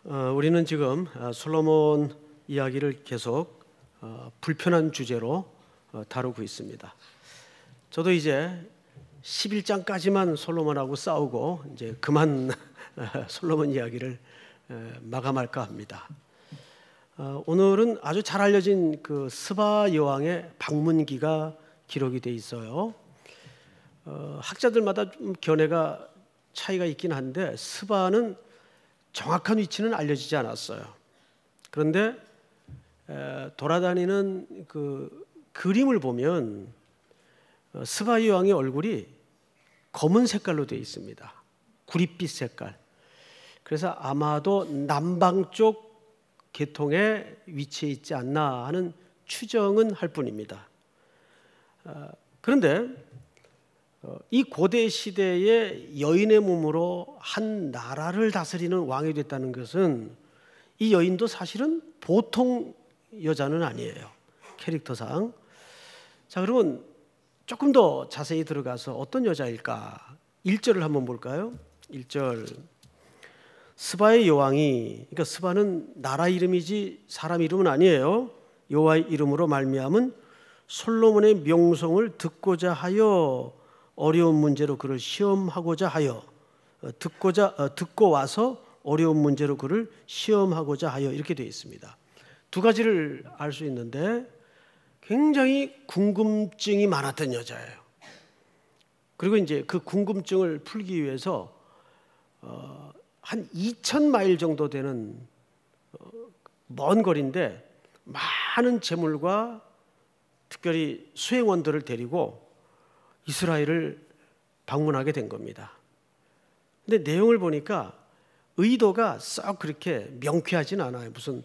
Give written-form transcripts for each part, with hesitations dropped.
우리는 지금 솔로몬 이야기를 계속 불편한 주제로 다루고 있습니다. 저도 이제 11장까지만 솔로몬하고 싸우고 이제 그만 솔로몬 이야기를 마감할까 합니다. 오늘은 아주 잘 알려진 그 스바 여왕의 방문기가 기록이 돼 있어요. 학자들마다 좀 견해가 차이가 있긴 한데 스바는 정확한 위치는 알려지지 않았어요. 그런데 돌아다니는 그 그림을 보면 스바 여왕의 얼굴이 검은 색깔로 되어 있습니다. 구릿빛 색깔. 그래서 아마도 남방 쪽 계통에 위치해 있지 않나 하는 추정은 할 뿐입니다. 그런데 이 고대 시대의 여인의 몸으로 한 나라를 다스리는 왕이 됐다는 것은 이 여인도 사실은 보통 여자는 아니에요. 캐릭터상. 자, 그러면 조금 더 자세히 들어가서 어떤 여자일까? 1절을 한번 볼까요? 1절. 스바의 여왕이, 그러니까 스바는 나라 이름이지 사람 이름은 아니에요. 여호와의 이름으로 말미암은 솔로몬의 명성을 듣고자 하여 어려운 문제로 그를 시험하고자 하여 듣고 와서 어려운 문제로 그를 시험하고자 하여 이렇게 되어 있습니다. 두 가지를 알 수 있는데 굉장히 궁금증이 많았던 여자예요. 그리고 이제 그 궁금증을 풀기 위해서 한 2,000마일 정도 되는 먼 거리인데 많은 재물과 특별히 수행원들을 데리고 이스라엘을 방문하게 된 겁니다. 근데 내용을 보니까 의도가 썩 그렇게 명쾌하진 않아요. 무슨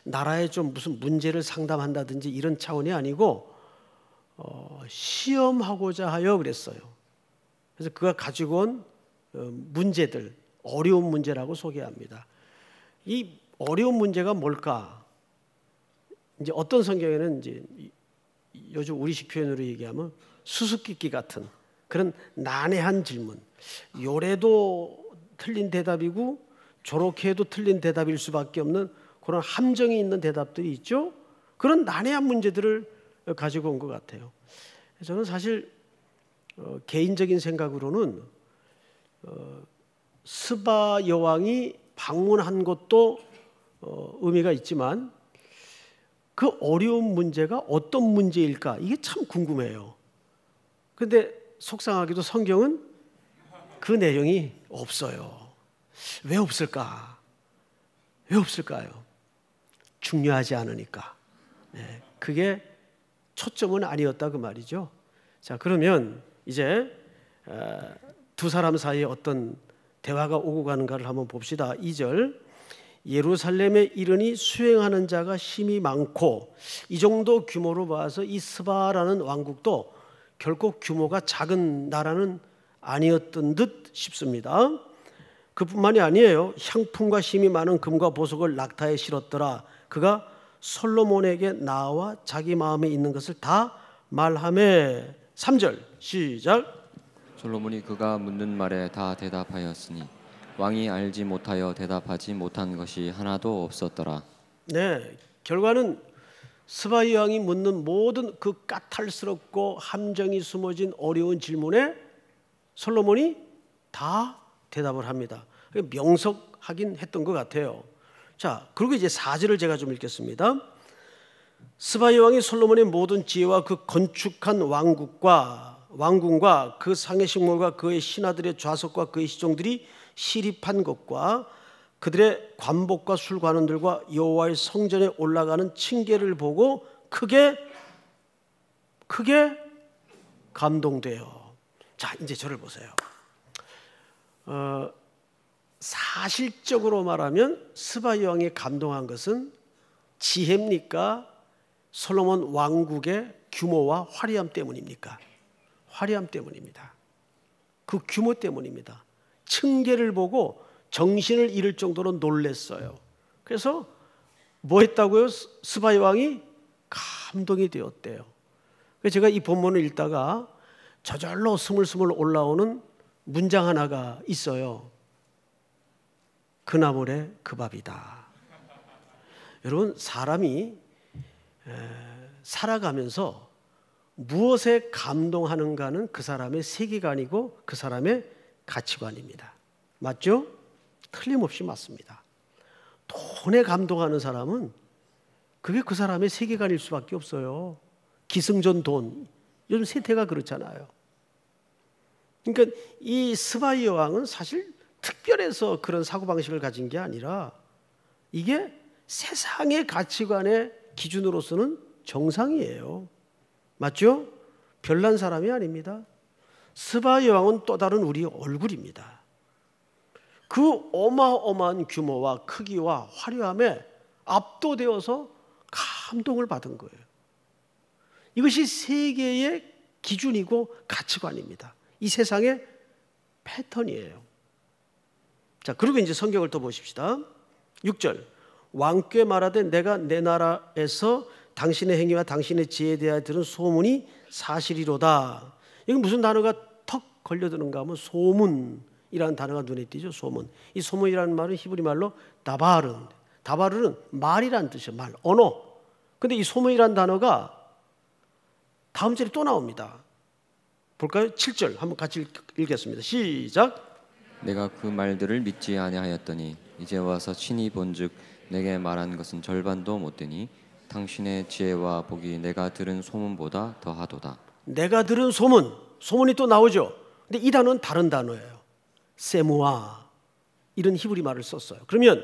나라에 좀 무슨 문제를 상담한다든지 이런 차원이 아니고 시험하고자 하여 그랬어요. 그래서 그가 가지고 온 문제들, 어려운 문제라고 소개합니다. 이 어려운 문제가 뭘까? 이제 어떤 성경에는 이제 요즘 우리식 표현으로 얘기하면 수수께끼 같은 그런 난해한 질문, 요래도 틀린 대답이고 저렇게 해도 틀린 대답일 수밖에 없는 그런 함정이 있는 대답들이 있죠. 그런 난해한 문제들을 가지고 온 것 같아요. 저는 사실 개인적인 생각으로는 스바 여왕이 방문한 것도 의미가 있지만 그 어려운 문제가 어떤 문제일까? 이게 참 궁금해요. 그런데 속상하게도 성경은 그 내용이 없어요. 왜 없을까? 왜 없을까요? 중요하지 않으니까. 네, 그게 초점은 아니었다 그 말이죠. 자, 그러면 이제 두 사람 사이에 어떤 대화가 오고 가는가를 한번 봅시다. 2절. 예루살렘에 이르니 수행하는 자가 힘이 많고, 이 정도 규모로 봐서 이 스바라는 왕국도 결코 규모가 작은 나라는 아니었던 듯 싶습니다. 그뿐만이 아니에요. 향품과 힘이 많은 금과 보석을 낙타에 실었더라. 그가 솔로몬에게 나와 자기 마음에 있는 것을 다 말하며. 3절 시작. 솔로몬이 그가 묻는 말에 다 대답하였으니 왕이 알지 못하여 대답하지 못한 것이 하나도 없었더라. 네, 결과는 스바 여왕이 묻는 모든 그 까탈스럽고 함정이 숨어진 어려운 질문에 솔로몬이 다 대답을 합니다. 명석하긴 했던 것 같아요. 자, 그리고 이제 4절을 제가 좀 읽겠습니다. 스바 여왕이 솔로몬의 모든 지혜와 그 건축한 왕궁과 그 상의 식물과 그의 신하들의 좌석과 그의 시종들이 시립한 것과 그들의 관복과 술관원들과 여호와의 성전에 올라가는 층계를 보고 크게 감동돼요. 자, 이제 저를 보세요. 사실적으로 말하면 스바 여왕이 감동한 것은 지혜입니까? 솔로몬 왕국의 규모와 화려함 때문입니까? 화려함 때문입니다. 그 규모 때문입니다. 층계를 보고 정신을 잃을 정도로 놀랐어요. 그래서 뭐 했다고요? 스바 여왕이 감동이 되었대요. 그래서 제가 이 본문을 읽다가 저절로 스물스물 올라오는 문장 하나가 있어요. 그 나물에 그 밥이다. 여러분, 사람이 살아가면서 무엇에 감동하는가는 그 사람의 세계관이고 그 사람의 가치관입니다. 맞죠? 틀림없이 맞습니다. 돈에 감동하는 사람은 그게 그 사람의 세계관일 수밖에 없어요. 기승전 돈, 요즘 세태가 그렇잖아요. 그러니까 이 스바이 여왕은 사실 특별해서 그런 사고방식을 가진 게 아니라 이게 세상의 가치관의 기준으로서는 정상이에요. 맞죠? 별난 사람이 아닙니다. 스바이 여왕은 또 다른 우리 얼굴입니다. 그 어마어마한 규모와 크기와 화려함에 압도되어서 감동을 받은 거예요. 이것이 세계의 기준이고 가치관입니다. 이 세상의 패턴이에요. 자, 그리고 이제 성경을 또 보십시다. 6절. 왕께 말하되 내가 내 나라에서 당신의 행위와 당신의 지혜에 대하여 들은 소문이 사실이로다. 이건 무슨 단어가 턱 걸려드는가 하면 소문이라는 단어가 눈에 띄죠. 소문. 이 소문이라는 말은 히브리 말로 다바르. 다바르는 말이라는 뜻이에요. 말, 언어. 근데 이 소문이라는 단어가 다음 절에 또 나옵니다. 볼까요? 7절 한번 같이 읽겠습니다. 시작. 내가 그 말들을 믿지 아니하였더니 이제 와서 친히 본즉 내게 말한 것은 절반도 못 되니 당신의 지혜와 복이 내가 들은 소문보다 더하도다. 내가 들은 소문, 소문이 또 나오죠. 근데 이 단어는 다른 단어예요. 세무아, 이런 히브리 말을 썼어요. 그러면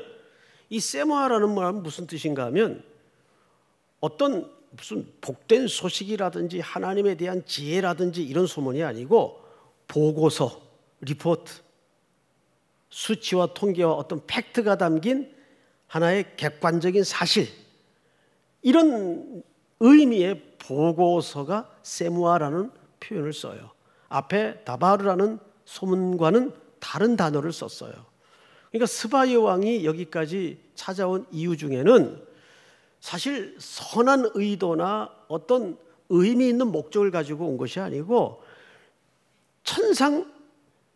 이 세무아라는 말은 무슨 뜻인가 하면 어떤 무슨 복된 소식이라든지 하나님에 대한 지혜라든지 이런 소문이 아니고 보고서, 리포트, 수치와 통계와 어떤 팩트가 담긴 하나의 객관적인 사실, 이런 의미의 보고서가 세무아라는 표현을 써요. 앞에 다바르라는 소문과는 다른 단어를 썼어요. 그러니까 스바이 왕이 여기까지 찾아온 이유 중에는 사실 선한 의도나 어떤 의미 있는 목적을 가지고 온 것이 아니고 천상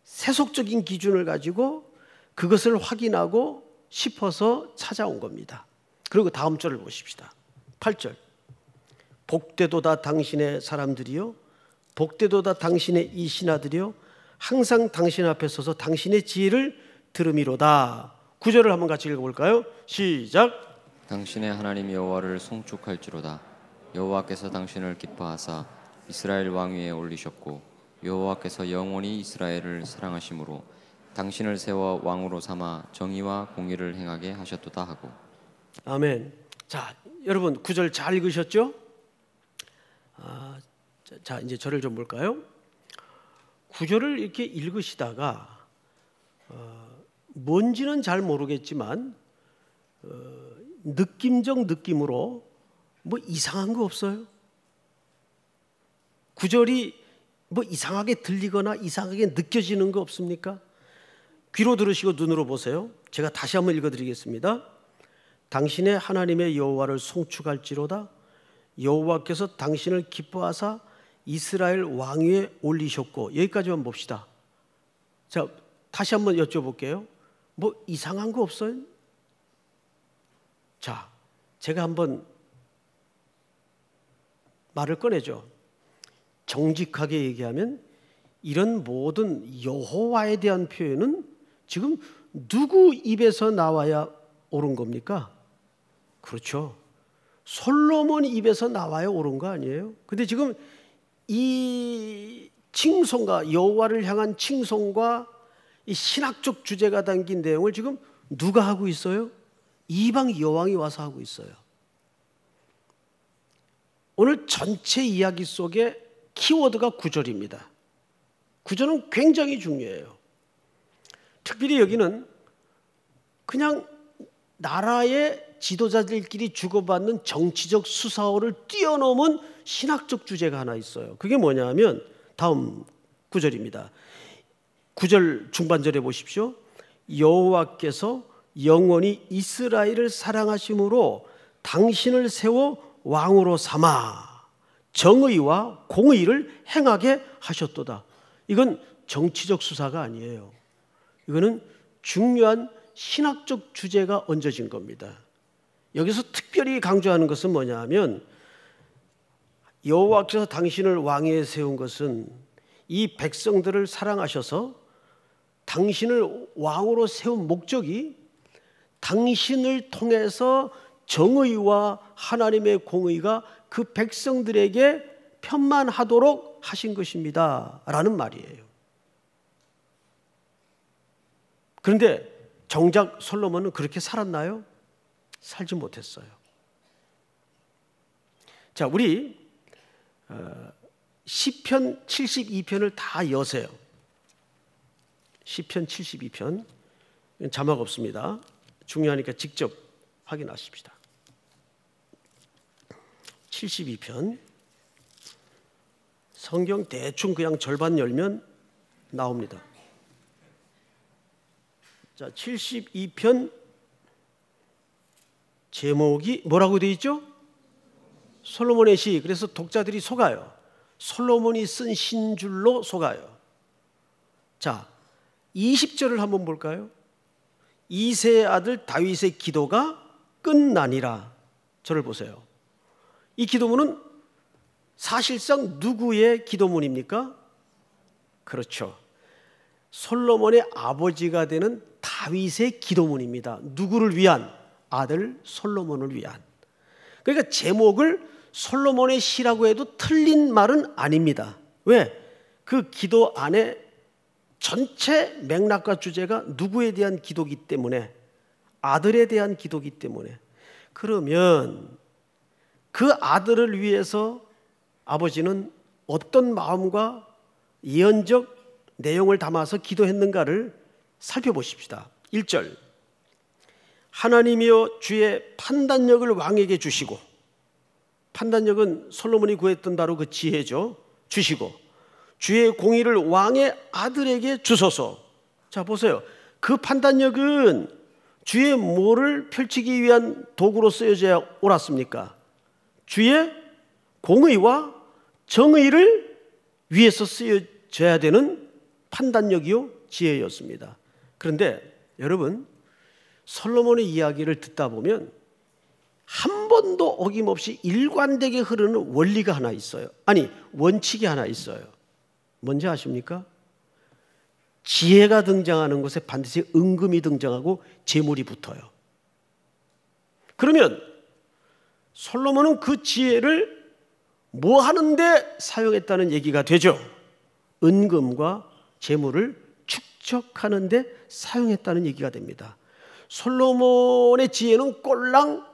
세속적인 기준을 가지고 그것을 확인하고 싶어서 찾아온 겁니다. 그리고 다음 절을 보십시다. 8절. 복되도다 당신의 사람들이요, 복되도다 당신의 이 신하들이요, 항상 당신 앞에 서서 당신의 지혜를 들음이로다. 9절을 한번 같이 읽어볼까요? 시작. 당신의 하나님 여호와를 송축할지로다. 여호와께서 당신을 기뻐하사 이스라엘 왕위에 올리셨고 여호와께서 영원히 이스라엘을 사랑하심으로 당신을 세워 왕으로 삼아 정의와 공의를 행하게 하셨도다 하고. 아멘. 자, 여러분 9절 잘 읽으셨죠? 자, 이제 저를 좀 볼까요? 9절을 이렇게 읽으시다가 뭔지는 잘 모르겠지만 느낌적 느낌으로 뭐 이상한 거 없어요? 9절이 뭐 이상하게 들리거나 이상하게 느껴지는 거 없습니까? 귀로 들으시고 눈으로 보세요. 제가 다시 한번 읽어드리겠습니다. 당신의 하나님의 여호와를 송축할지로다. 여호와께서 당신을 기뻐하사 이스라엘 왕위에 올리셨고. 여기까지만 봅시다. 자, 다시 한번 여쭤볼게요. 뭐 이상한 거 없어요? 자, 제가 한번 말을 꺼내죠. 정직하게 얘기하면 이런 모든 여호와에 대한 표현은 지금 누구 입에서 나와야 옳은 겁니까? 그렇죠. 솔로몬 입에서 나와야 옳은 거 아니에요? 근데 지금 이 칭송과 여호와를 향한 칭송과 이 신학적 주제가 담긴 내용을 지금 누가 하고 있어요? 이방 여왕이 와서 하고 있어요. 오늘 전체 이야기 속에 키워드가 9절입니다. 9절은 굉장히 중요해요. 특별히 여기는 그냥 나라의 지도자들끼리 주고받는 정치적 수사어를 뛰어넘은 신학적 주제가 하나 있어요. 그게 뭐냐 하면 다음 9절입니다. 9절 중반절에 보십시오. 여호와께서 영원히 이스라엘을 사랑하심으로 당신을 세워 왕으로 삼아 정의와 공의를 행하게 하셨도다. 이건 정치적 수사가 아니에요. 이거는 중요한 신학적 주제가 얹어진 겁니다. 여기서 특별히 강조하는 것은 뭐냐 하면 여호와께서 당신을 왕위에 세운 것은 이 백성들을 사랑하셔서 당신을 왕으로 세운 목적이 당신을 통해서 정의와 하나님의 공의가 그 백성들에게 편만하도록 하신 것입니다 라는 말이에요. 그런데 정작 솔로몬은 그렇게 살았나요? 살지 못했어요. 자, 우리 시편 72편을 다 여세요. 시편 72편 자막 없습니다. 중요하니까 직접 확인하십시다. 72편 성경 대충 그냥 절반 열면 나옵니다. 자, 72편 제목이 뭐라고 되어 있죠? 솔로몬의 시. 그래서 독자들이 속아요. 솔로몬이 쓴 신줄로 속아요. 자, 20절을 한번 볼까요? 이새의 아들 다윗의 기도가 끝나니라. 저를 보세요. 이 기도문은 사실상 누구의 기도문입니까? 그렇죠. 솔로몬의 아버지가 되는 다윗의 기도문입니다. 누구를 위한? 아들 솔로몬을 위한. 그러니까 제목을 솔로몬의 시라고 해도 틀린 말은 아닙니다. 왜? 그 기도 안에 전체 맥락과 주제가 누구에 대한 기도이기 때문에, 아들에 대한 기도이기 때문에. 그러면 그 아들을 위해서 아버지는 어떤 마음과 예언적 내용을 담아서 기도했는가를 살펴보십시다. 1절 하나님이여 주의 판단력을 왕에게 주시고, 판단력은 솔로몬이 구했던 바로 그 지혜죠. 주시고 주의 공의를 왕의 아들에게 주소서. 자, 보세요. 그 판단력은 주의 뭐를 펼치기 위한 도구로 쓰여져야 옳았습니까? 주의 공의와 정의를 위해서 쓰여져야 되는 판단력이요 지혜였습니다. 그런데 여러분, 솔로몬의 이야기를 듣다 보면 한 번도 어김없이 일관되게 흐르는 원리가 하나 있어요. 아니, 원칙이 하나 있어요. 뭔지 아십니까? 지혜가 등장하는 곳에 반드시 은금이 등장하고 재물이 붙어요. 그러면 솔로몬은 그 지혜를 뭐 하는데 사용했다는 얘기가 되죠? 은금과 재물을 축적하는 데 사용했다는 얘기가 됩니다. 솔로몬의 지혜는 꼴랑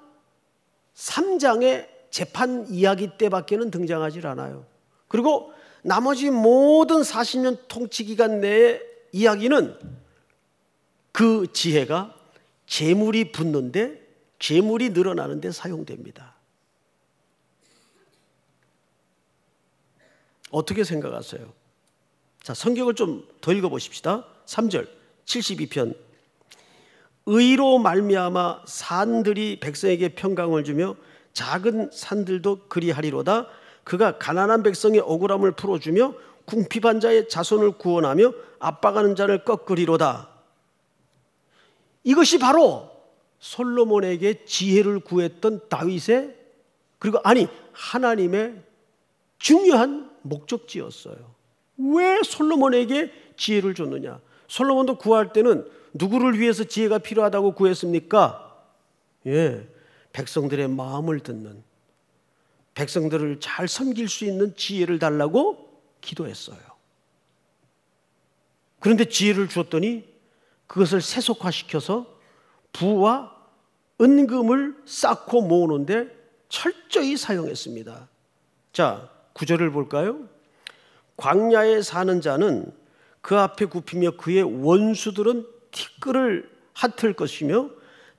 3장의 재판 이야기 때밖에는 등장하지 않아요. 그리고 나머지 모든 40년 통치 기간 내의 이야기는 그 지혜가 재물이 붙는데, 재물이 늘어나는 데 사용됩니다. 어떻게 생각하세요? 자, 성경을 좀 더 읽어보십시다. 3절 72편 의로 말미암아 산들이 백성에게 평강을 주며 작은 산들도 그리하리로다. 그가 가난한 백성의 억울함을 풀어주며 궁핍한 자의 자손을 구원하며 압박하는 자를 꺾으리로다. 이것이 바로 솔로몬에게 지혜를 구했던 다윗의, 그리고 하나님의 중요한 목적지였어요. 왜 솔로몬에게 지혜를 줬느냐? 솔로몬도 구할 때는 누구를 위해서 지혜가 필요하다고 구했습니까? 백성들의 마음을 듣는, 백성들을 잘 섬길 수 있는 지혜를 달라고 기도했어요. 그런데 지혜를 주었더니 그것을 세속화시켜서 부와 은금을 쌓고 모으는데 철저히 사용했습니다. 자, 9절을 볼까요? 광야에 사는 자는 그 앞에 굽히며 그의 원수들은 티끌을 핫을 것이며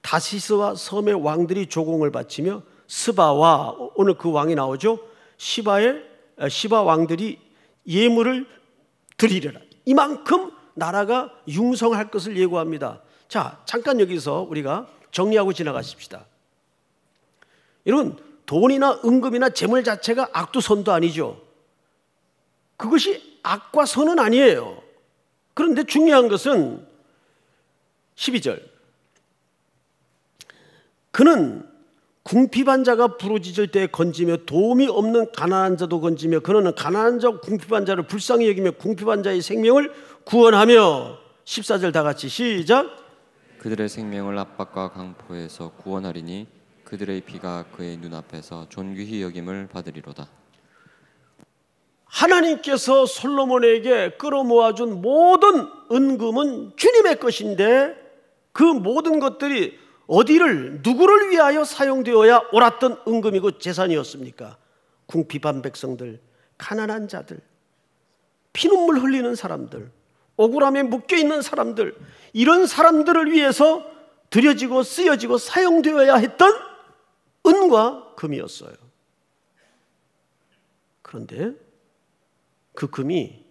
다시스와 섬의 왕들이 조공을 바치며 스바와, 오늘 그 왕이 나오죠, 시바 왕들이 예물을 드리려라. 이만큼 나라가 융성할 것을 예고합니다. 자, 잠깐 여기서 우리가 정리하고 지나가십시다. 여러분, 돈이나 은금이나 재물 자체가 악도 선도 아니죠. 그것이 악과 선은 아니에요. 그런데 중요한 것은 12절 그는 궁핍한 자가 부르짖을 때 건지며 도움이 없는 가난한 자도 건지며 그는 가난한 자와 궁핍한 자를 불쌍히 여기며 궁핍한 자의 생명을 구원하며 14절 다 같이 시작. 그들의 생명을 압박과 강포에서 구원하리니 그들의 피가 그의 눈앞에서 존귀히 여김을 받으리로다. 하나님께서 솔로몬에게 끌어모아준 모든 은금은 주님의 것인데 그 모든 것들이 어디를 누구를 위하여 사용되어야 옳았던 은금이고 재산이었습니까? 궁핍한 백성들, 가난한 자들, 피눈물 흘리는 사람들, 억울함에 묶여있는 사람들, 이런 사람들을 위해서 들여지고 쓰여지고 사용되어야 했던 은과 금이었어요. 그런데 그 금이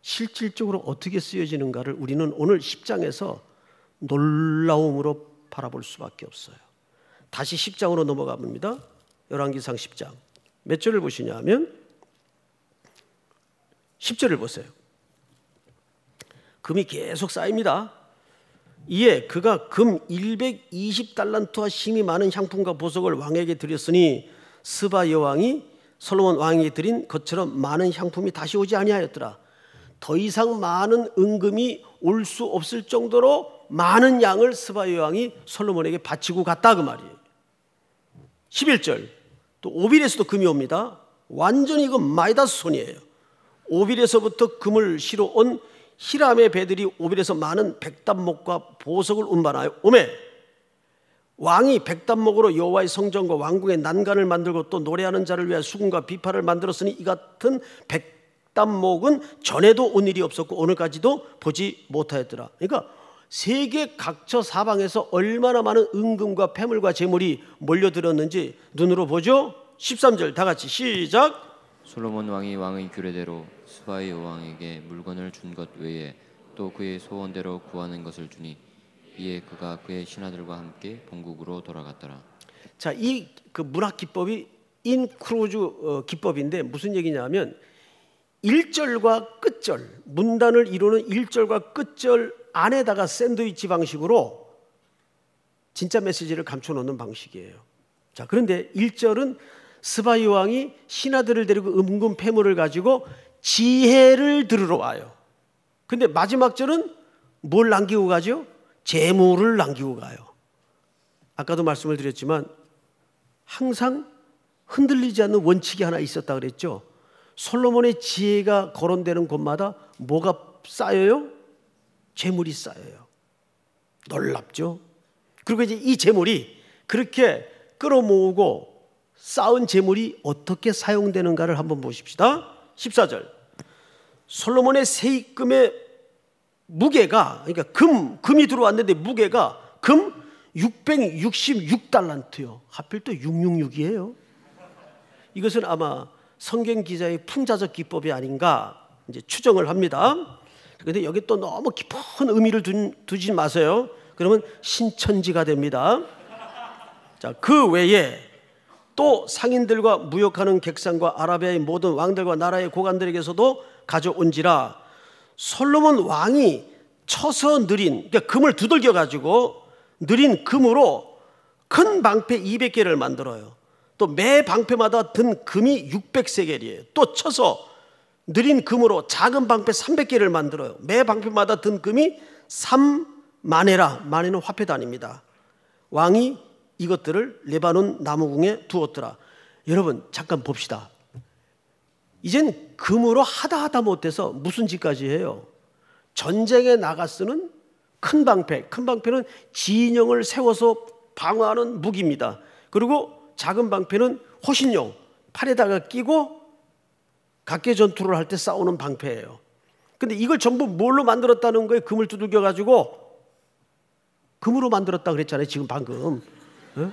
실질적으로 어떻게 쓰여지는가를 우리는 오늘 10장에서 놀라움으로 바라볼 수밖에 없어요. 다시 10장으로 넘어가 봅니다. 열왕기상 10장 몇 절을 보시냐 하면 10절을 보세요. 금이 계속 쌓입니다. 이에 그가 금 120달란트와 심이 많은 향품과 보석을 왕에게 드렸으니 스바 여왕이 솔로몬 왕에게 드린 것처럼 많은 향품이 다시 오지 아니하였더라. 더 이상 많은 은금이 올 수 없을 정도로 많은 양을 스바 여왕이 솔로몬에게 바치고 갔다 그 말이에요. 11절 또 오빌에서도 금이 옵니다. 완전히 그 마이다스 손이에요. 오빌에서부터 금을 실어 온 히람의 배들이 오빌에서 많은 백단목과 보석을 운반하여 오매 왕이 백단목으로 여호와의 성전과 왕궁의 난간을 만들고 또 노래하는 자를 위한 수금과 비파를 만들었으니 이 같은 백단목은 전에도 온 일이 없었고 오늘까지도 보지 못하였더라. 그러니까 세계 각처 사방에서 얼마나 많은 은금과 폐물과 재물이 몰려들었는지 눈으로 보죠. 13절 다 같이 시작. 솔로몬 왕이 왕의 규례대로 스바의 여왕에게 물건을 준 것 외에 또 그의 소원대로 구하는 것을 주니 이에 그가 그의 신하들과 함께 본국으로 돌아갔더라. 자, 이 그 문학 기법이 인크루즈 기법인데 무슨 얘기냐면 1절과 끝절, 문단을 이루는 1절과 끝절 안에다가 샌드위치 방식으로 진짜 메시지를 감춰놓는 방식이에요. 자, 그런데 1절은 스바 여왕이 신하들을 데리고 은금 폐물을 가지고 지혜를 들으러 와요. 근데 마지막 절은 뭘 남기고 가죠? 재물을 남기고 가요. 아까도 말씀을 드렸지만 항상 흔들리지 않는 원칙이 하나 있었다 그랬죠. 솔로몬의 지혜가 거론되는 곳마다 뭐가 쌓여요? 재물이 쌓여요. 놀랍죠? 그리고 이제 이 재물이 그렇게 끌어모으고 쌓은 재물이 어떻게 사용되는가를 한번 보십시다. 14절 솔로몬의 세입금의 무게가, 그러니까 금이 들어왔는데 무게가 금 666달란트요. 하필 또 666이에요. 이것은 아마 성경 기자의 풍자적 기법이 아닌가 이제 추정을 합니다. 그런데 여기 또 너무 깊은 의미를 두지 마세요. 그러면 신천지가 됩니다. 자, 그 외에 또 상인들과 무역하는 객상과 아라비아의 모든 왕들과 나라의 고관들에게서도 가져온지라. 솔로몬 왕이 쳐서 느린, 그러니까 금을 두들겨 가지고 느린 금으로 큰 방패 200개를 만들어요. 또 매 방패마다 든 금이 600세겔이에요. 또 쳐서 느린 금으로 작은 방패 300개를 만들어요. 매 방패마다 든 금이 3마네라, 마네는 화폐 단위입니다. 왕이 이것들을 레바논 나무궁에 두었더라. 여러분 잠깐 봅시다. 이젠 금으로 하다 못해서 무슨 짓까지 해요? 전쟁에 나가 쓰는 큰 방패, 큰 방패는 진영을 세워서 방어하는 무기입니다. 그리고 작은 방패는 호신용, 팔에다가 끼고 각계 전투를 할 때 싸우는 방패예요. 근데 이걸 전부 뭘로 만들었다는 거예요? 금을 두들겨 가지고 금으로 만들었다 그랬잖아요. 지금 방금. 네?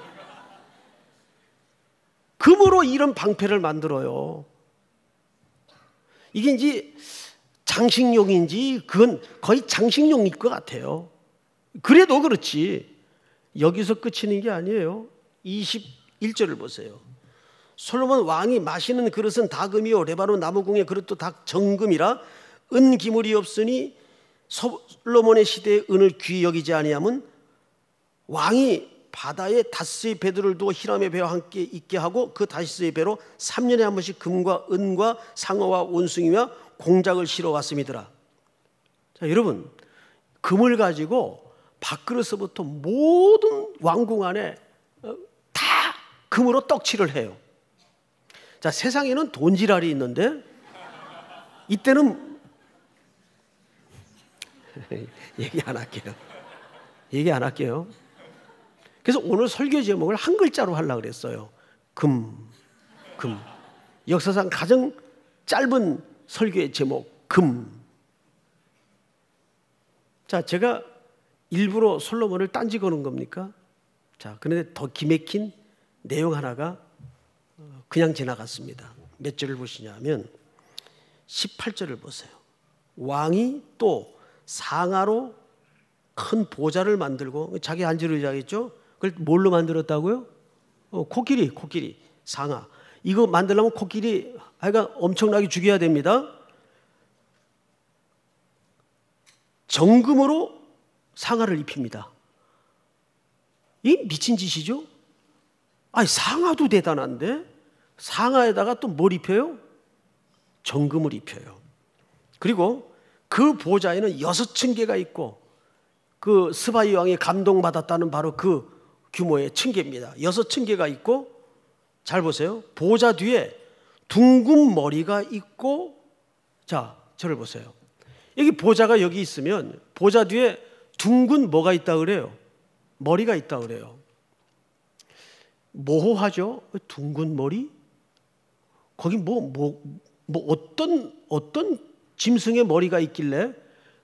금으로 이런 방패를 만들어요. 이게 이제 장식용인지 그건 거의 장식용일 것 같아요. 그래도 그렇지 여기서 끝이는 게 아니에요. 21절을 보세요. 솔로몬 왕이 마시는 그릇은 다 금이요 레바논 나무궁의 그릇도 다 정금이라 은기물이 없으니 솔로몬의 시대에 은을 귀히 여기지 아니하면 왕이 바다에 다스의 배들을 두어 히람의 배와 함께 있게 하고 그 다스의 배로 3년에 한 번씩 금과 은과 상어와 원숭이와 공작을 실어 왔음이더라. 자, 여러분, 금을 가지고 밥그릇서부터 모든 왕궁 안에 다 금으로 떡칠을 해요. 자, 세상에는 돈지랄이 있는데 이때는 얘기 안 할게요. 그래서 오늘 설교 제목을 한 글자로 하려고 그랬어요. 금. 역사상 가장 짧은 설교의 제목, 금. 자, 제가 일부러 솔로몬을 딴지 거는 겁니까? 자, 그런데 더 기맥힌 내용 하나가 그냥 지나갔습니다. 몇 절을 보시냐면 18절을 보세요. 왕이 또 상아로 큰 보좌를 만들고, 자기 앉을 의자겠죠? 그걸 뭘로 만들었다고요? 코끼리, 상아. 이거 만들려면 코끼리 하여간 엄청나게 죽여야 됩니다. 정금으로 상아를 입힙니다. 이 미친 짓이죠? 아니, 상아도 대단한데 상아에다가 또 뭘 입혀요? 정금을 입혀요. 그리고 그 보좌에는 6층계가 있고, 그 스바이 왕이 감동받았다는 바로 그 규모의 층계입니다. 6층계가 있고, 잘 보세요. 보좌 뒤에 둥근 머리가 있고, 자, 저를 보세요. 여기 보좌가 여기 있으면 보좌 뒤에 둥근 뭐가 있다 그래요? 머리가 있다 그래요. 모호하죠? 둥근 머리? 거기 어떤 짐승의 머리가 있길래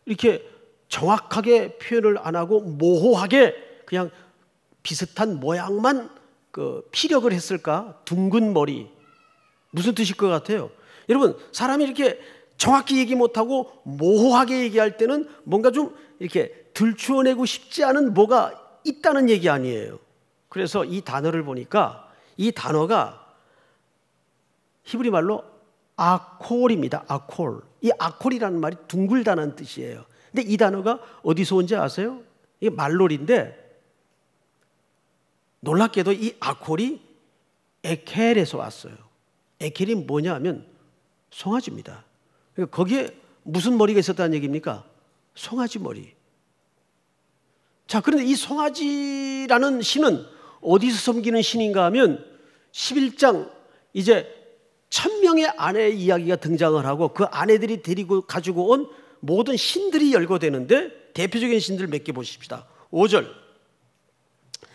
이렇게 정확하게 표현을 안 하고 모호하게 그냥 비슷한 모양만 피력을 했을까? 둥근 머리. 무슨 뜻일 것 같아요? 여러분, 사람이 이렇게 정확히 얘기 못하고 모호하게 얘기할 때는 뭔가 좀 이렇게 들추어내고 싶지 않은 뭐가 있다는 얘기 아니에요. 그래서 이 단어를 보니까 이 단어가 히브리 말로 아콜입니다. 아콜. 이 아콜이라는 말이 둥글다는 뜻이에요. 근데 이 단어가 어디서 온지 아세요? 이게 말놀인데, 놀랍게도 이 아콜이 에켈에서 왔어요. 에켈이 뭐냐 하면 송아지입니다. 그러니까 거기에 무슨 머리가 있었다는 얘기입니까? 송아지 머리. 자, 그런데 이 송아지라는 신은 어디서 섬기는 신인가 하면 11장 이제 1000명의 아내의 이야기가 등장을 하고 그 아내들이 데리고 가지고 온 모든 신들이 열거되는데 대표적인 신들 몇 개 보십시다. 5절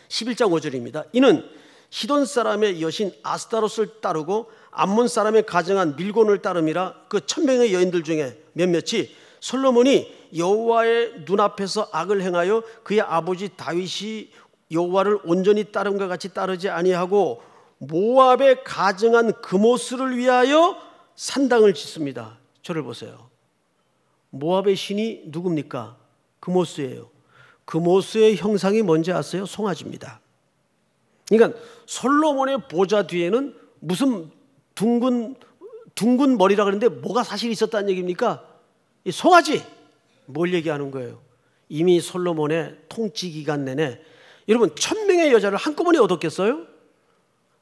11장 5절입니다. 이는 시돈 사람의 여신 아스타롯을 따르고 암몬 사람의 가정한 밀곤을 따름이라. 그 1000명의 여인들 중에 몇몇이 솔로몬이 여호와의 눈앞에서 악을 행하여 그의 아버지 다윗이 여호와를 온전히 따름과 같이 따르지 아니하고 모압에 가증한 그모스를 위하여 산당을 짓습니다. 저를 보세요. 모압의 신이 누굽니까? 그모스예요. 그모스의 형상이 뭔지 아세요? 송아지입니다. 그러니까 솔로몬의 보좌 뒤에는 무슨 둥근 머리라 그러는데 뭐가 사실 있었다는 얘기입니까? 이 송아지. 뭘 얘기하는 거예요? 이미 솔로몬의 통치 기간 내내 여러분 1000명의 여자를 한꺼번에 얻었겠어요?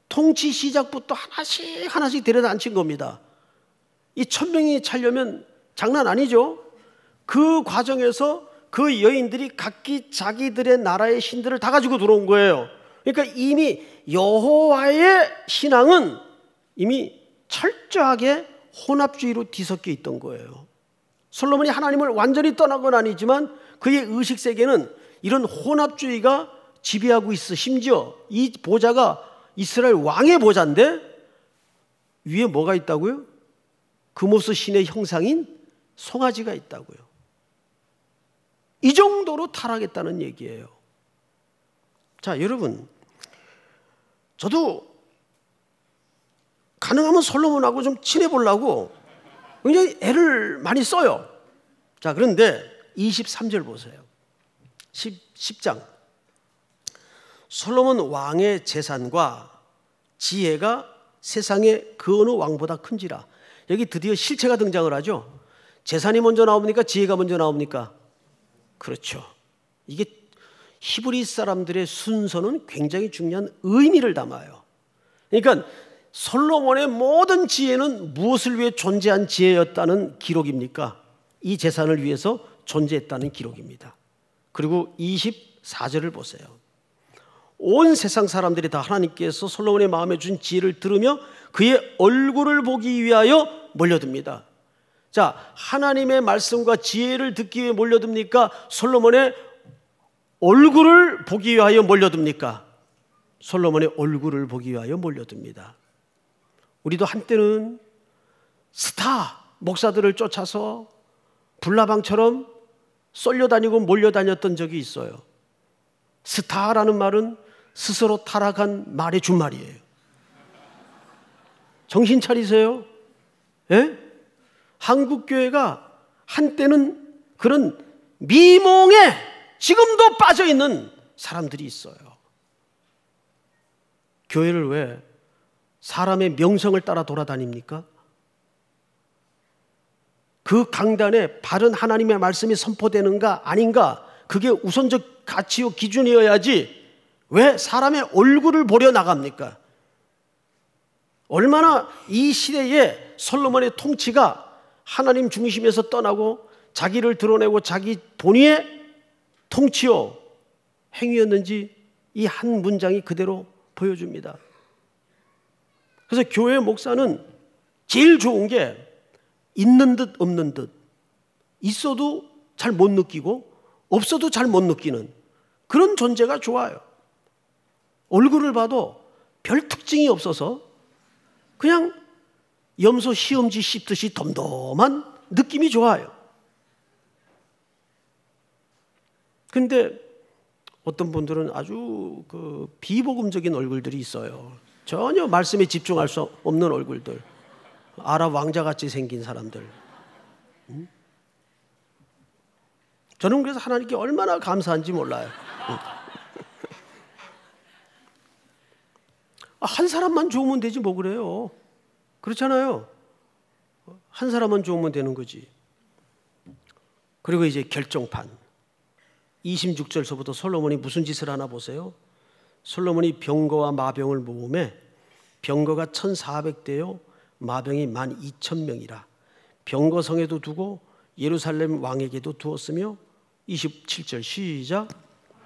통치 시작부터 하나씩 데려다 앉힌 겁니다. 이 1000명이 차려면 장난 아니죠? 그 과정에서 그 여인들이 각기 자기들의 나라의 신들을 다 가지고 들어온 거예요. 그러니까 이미 여호와의 신앙은 이미 철저하게 혼합주의로 뒤섞여 있던 거예요. 솔로몬이 하나님을 완전히 떠난 건 아니지만 그의 의식세계는 이런 혼합주의가 지배하고 있어. 심지어 이 보좌가 이스라엘 왕의 보좌인데 위에 뭐가 있다고요? 그모스 신의 형상인 송아지가 있다고요. 이 정도로 타락했다는 얘기예요. 자, 여러분, 저도 가능하면 솔로몬하고 좀 친해보려고 굉장히 애를 많이 써요. 자, 그런데 23절 보세요. 10장 솔로몬 왕의 재산과 지혜가 세상의 그 어느 왕보다 큰지라. 여기 드디어 실체가 등장을 하죠. 재산이 먼저 나옵니까? 지혜가 먼저 나옵니까? 그렇죠. 이게 히브리 사람들의 순서는 굉장히 중요한 의미를 담아요. 그러니까 솔로몬의 모든 지혜는 무엇을 위해 존재한 지혜였다는 기록입니까? 이 재산을 위해서 존재했다는 기록입니다. 그리고 24절을 보세요. 온 세상 사람들이 다 하나님께서 솔로몬의 마음에 준 지혜를 들으며 그의 얼굴을 보기 위하여 몰려듭니다. 자, 하나님의 말씀과 지혜를 듣기 위해 몰려듭니까? 솔로몬의 얼굴을 보기 위하여 몰려듭니까? 솔로몬의 얼굴을 보기 위하여 몰려듭니다. 우리도 한때는 스타 목사들을 쫓아서 불나방처럼 쏠려다니고 몰려다녔던 적이 있어요. 스타라는 말은 스스로 타락한 말의 준말이에요. 정신 차리세요. 예? 한국교회가 한때는 그런 미몽에 지금도 빠져있는 사람들이 있어요. 교회를 왜 사람의 명성을 따라 돌아다닙니까? 그 강단에 바른 하나님의 말씀이 선포되는가 아닌가, 그게 우선적 가치요 기준이어야지 왜 사람의 얼굴을 보려 나갑니까? 얼마나 이 시대에 솔로몬의 통치가 하나님 중심에서 떠나고 자기를 드러내고 자기 본위의 통치요 행위였는지 이 한 문장이 그대로 보여줍니다. 그래서 교회 목사는 제일 좋은 게 있는 듯 없는 듯, 있어도 잘 못 느끼고 없어도 잘 못 느끼는 그런 존재가 좋아요. 얼굴을 봐도 별 특징이 없어서 그냥 염소 시험지 씹듯이 덤덤한 느낌이 좋아요. 근데 어떤 분들은 아주 비복음적인 얼굴들이 있어요. 전혀 말씀에 집중할 수 없는 얼굴들, 아랍 왕자같이 생긴 사람들. 저는 그래서 하나님께 얼마나 감사한지 몰라요. 한 사람만 좋으면 되지 뭐 그래요. 그렇잖아요. 한 사람만 좋으면 되는 거지. 그리고 이제 결정판 26절서부터 솔로몬이 무슨 짓을 하나 보세요. 솔로몬이 병거와 마병을 모으매 병거가 1,400대요 마병이 12,000명이라 병거성에도 두고 예루살렘 왕에게도 두었으며 27절 시작.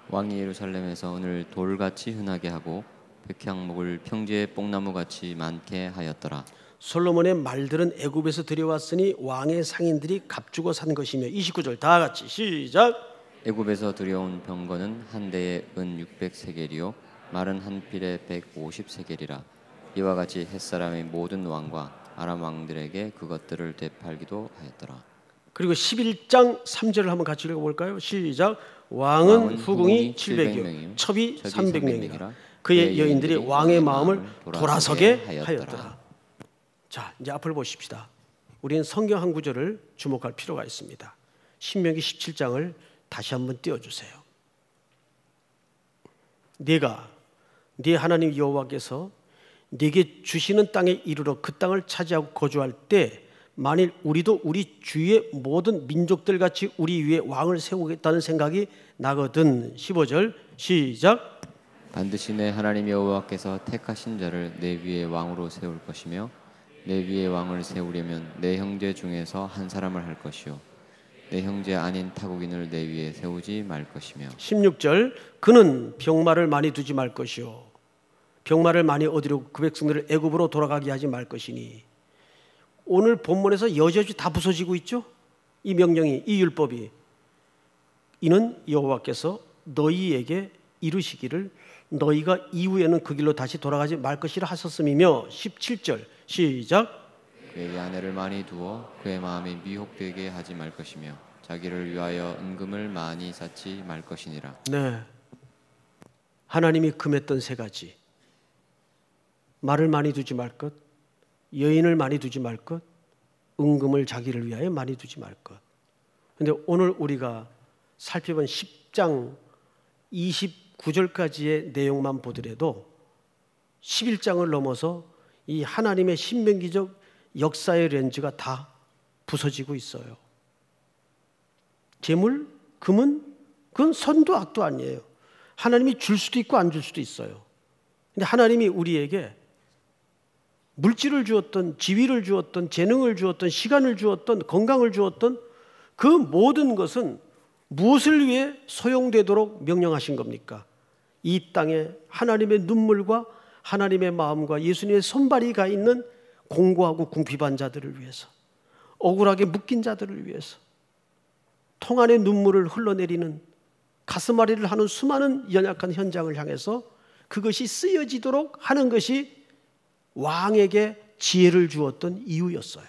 왕이 예루살렘에서 은을 돌같이 흔하게 하고 백향목을 평지에 뽕나무같이 많게 하였더라. 솔로몬의 말들은 애굽에서 들여왔으니 왕의 상인들이 값주고 산 것이며 29절 다 같이 시작. 애굽에서 들여온 병거는 한 대에 은 600세겔이요 말은 한 필에 150세겔이라. 이와 같이 햇사람의 모든 왕과 아람 왕들에게 그것들을 되팔기도 하였더라. 그리고 11장 3절을 한번 같이 읽어볼까요? 시작. 왕은 후궁이 700여 첩이 300명이라 그의 여인들이 왕의 마음을 돌아서게 하였더라. 자, 이제 앞을 보십시다. 우리는 성경 한 구절을 주목할 필요가 있습니다. 신명기 17장을 다시 한번 띄워주세요. 네가 네 하나님 여호와께서 네게 주시는 땅에 이르러 그 땅을 차지하고 거주할 때 만일 우리도 우리 주위의 모든 민족들 같이 우리 위에 왕을 세우겠다는 생각이 나거든. 15절 시작. 반드시 내 하나님 여호와께서 택하신 자를 내 위에 왕으로 세울 것이며 내 위에 왕을 세우려면 내 형제 중에서 한 사람을 할 것이요 내 형제 아닌 타국인을 내 위에 세우지 말 것이며 16절 그는 병마를 많이 두지 말 것이요 병마를 많이 얻으려고 그 백성들을 애굽으로 돌아가게 하지 말 것이니. 오늘 본문에서 여지없이 다 부서지고 있죠. 이 명령이, 이 율법이. 이는 여호와께서 너희에게 이루시기를 너희가 이후에는 그 길로 다시 돌아가지 말 것이라 하셨음이며 17절 시작. 그에게 아내를 많이 두어 그의 마음이 미혹되게 하지 말 것이며 자기를 위하여 은금을 많이 쌓지 말 것이니라. 네, 하나님이 금했던 세 가지. 말을 많이 두지 말 것, 여인을 많이 두지 말 것, 은금을 자기를 위하여 많이 두지 말 것. 그런데 오늘 우리가 살펴본 10장 29절까지의 내용만 보더라도 11장을 넘어서 이 하나님의 신명기적 역사의 렌즈가 다 부서지고 있어요. 재물, 금은 그건 선도 악도 아니에요. 하나님이 줄 수도 있고 안 줄 수도 있어요. 근데 하나님이 우리에게 물질을 주었던, 지위를 주었던, 재능을 주었던, 시간을 주었던, 건강을 주었던 그 모든 것은 무엇을 위해 소용되도록 명령하신 겁니까? 이 땅에 하나님의 눈물과 하나님의 마음과 예수님의 손발이 가 있는 공고하고 궁핍한 자들을 위해서, 억울하게 묶인 자들을 위해서, 통 안에 눈물을 흘러내리는 가슴앓이를 하는 수많은 연약한 현장을 향해서 그것이 쓰여지도록 하는 것이 왕에게 지혜를 주었던 이유였어요.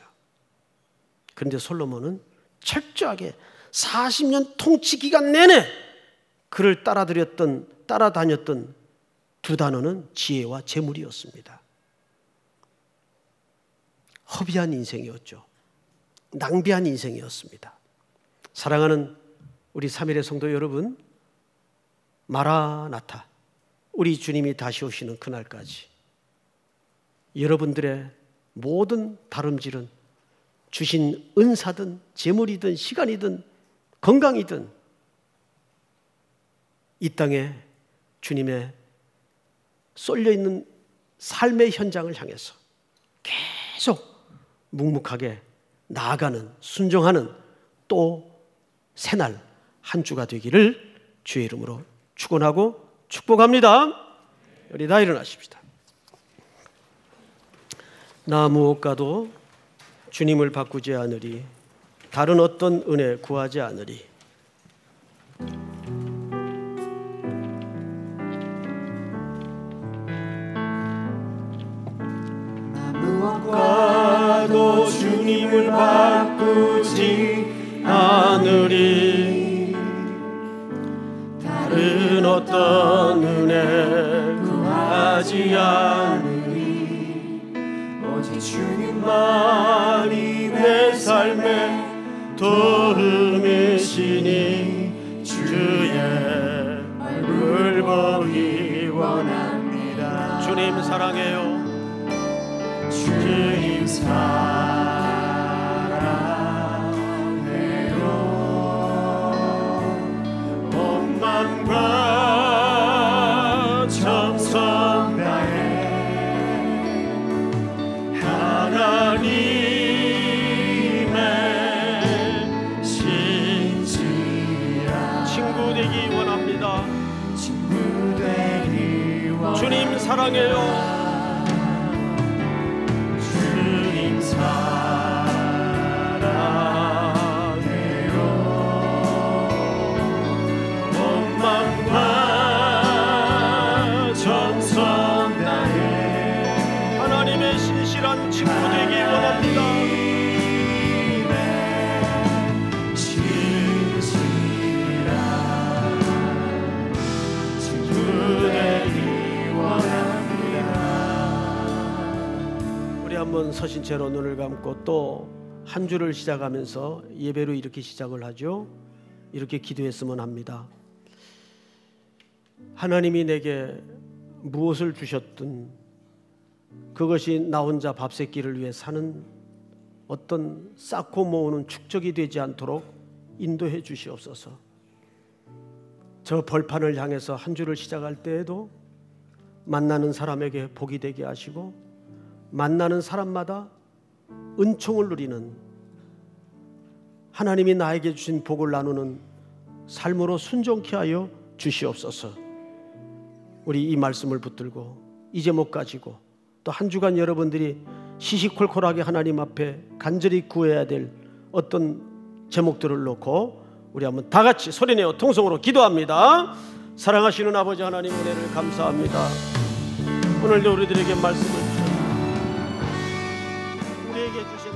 그런데 솔로몬은 철저하게 40년 통치 기간 내내 그를 따라다녔던 두 단어는 지혜와 재물이었습니다. 허비한 인생이었죠. 낭비한 인생이었습니다. 사랑하는 우리 3일의 성도 여러분, 마라나타, 우리 주님이 다시 오시는 그날까지 여러분들의 모든 다름질은 주신 은사든 재물이든 시간이든 건강이든 이 땅에 주님의 쏠려있는 삶의 현장을 향해서 계속 묵묵하게 나아가는, 순종하는 또 새날 한 주가 되기를 주의 이름으로 축원하고 축복합니다. 우리 다 일어나십시다. 나 무엇과도 주님을 바꾸지 않으리, 다른 어떤 은혜 구하지 않으리. 무엇과도 주님을 바꾸지 않으리, 다른 어떤 은혜 구하지 않으리. 오직 주님만이 내 삶의 도움이시니 주의 얼굴 보기 원합니다. 주님 사랑해요. 주님 사랑해요. 온 마음과 정성 다해 하나님의 신지라. 친구 되기 원합니다. 친구 되기 원합니다. 주님 사랑해요. 하나님의 신실한 친구 되기 원합니다. 우리 한번 서신 채로 눈을 감고 또 한 주를 시작하면서 예배로 이렇게 시작을 하죠. 이렇게 기도했으면 합니다. 하나님이 내게 무엇을 주셨든 그것이 나 혼자 밥 세 끼를 위해 사는 어떤 쌓고 모으는 축적이 되지 않도록 인도해 주시옵소서. 저 벌판을 향해서 한 주를 시작할 때에도 만나는 사람에게 복이 되게 하시고 만나는 사람마다 은총을 누리는, 하나님이 나에게 주신 복을 나누는 삶으로 순종케 하여 주시옵소서. 우리 이 말씀을 붙들고 이 제목 가지고 또 한 주간 여러분들이 시시콜콜하게 하나님 앞에 간절히 구해야 될 어떤 제목들을 놓고 우리 한번 다 같이 소리내어 통성으로 기도합니다. 사랑하시는 아버지 하나님, 은혜를 감사합니다. 오늘도 우리들에게 말씀을 주셔서 우리에게 주신